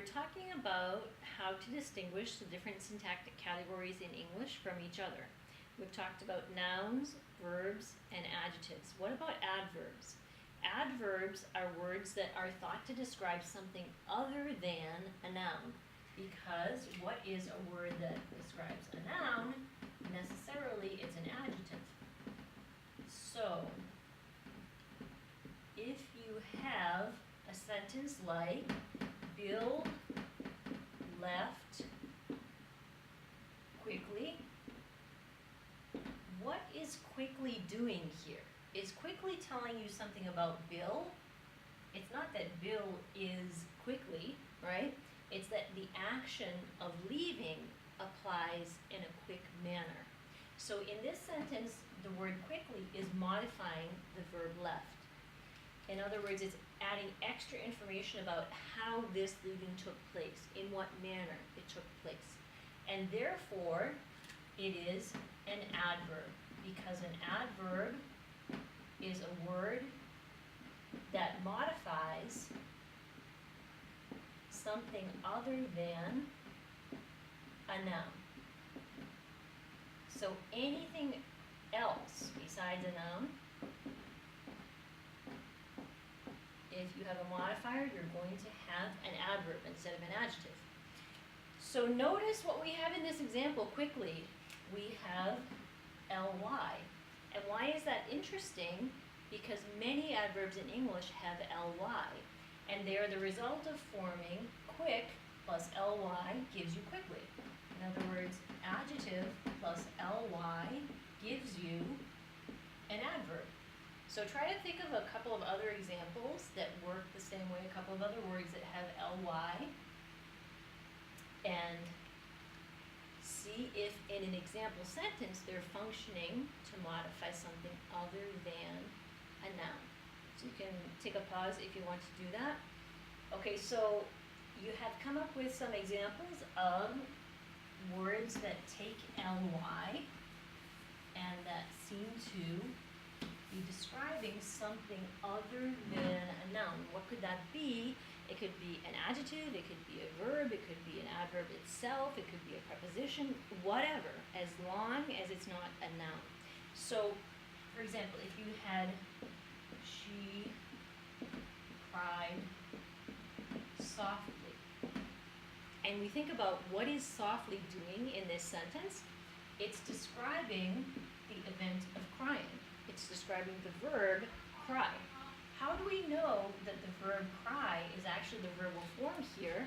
talking about how to distinguish the different syntactic categories in English from each other. We've talked about nouns, verbs, and adjectives. What about adverbs? Adverbs are words that are thought to describe something other than a noun, because what is a word that describes a noun? Necessarily, it's an adjective. So, if you have a sentence like, Bill left quickly. What is quickly doing here? Is quickly telling you something about Bill? It's not that Bill is quickly, right? It's that the action of leaving applies in a quick manner. So in this sentence, the word quickly is modifying the verb left. In other words, it's adding extra information about how this leaving took place, in what manner it took place. And therefore, it is an adverb, because an adverb is a word that modifies something other than a noun. So anything else besides a noun, if you have a modifier, you're going to have an adverb instead of an adjective. So notice what we have in this example quickly. We have ly. And why is that interesting? Because many adverbs in English have ly. And they are the result of forming quick plus ly gives you quickly. In other words, adjective plus ly gives you an adverb. So try to think of a couple of other examples that work the same way, a couple of other words that have ly, and see if in an example sentence they're functioning to modify something other than a noun. So you can take a pause if you want to do that. Okay, so you have come up with some examples of words that take ly and that seem to be describing something other than a noun. What could that be? It could be an adjective, it could be a verb, it could be an adverb itself, it could be a preposition, whatever, as long as it's not a noun. So, for example, if you had, she cried softly. And we think about what is softly doing in this sentence. It's describing the event of crying. It's describing the verb cry. How do we know that the verb cry is actually the verbal form here?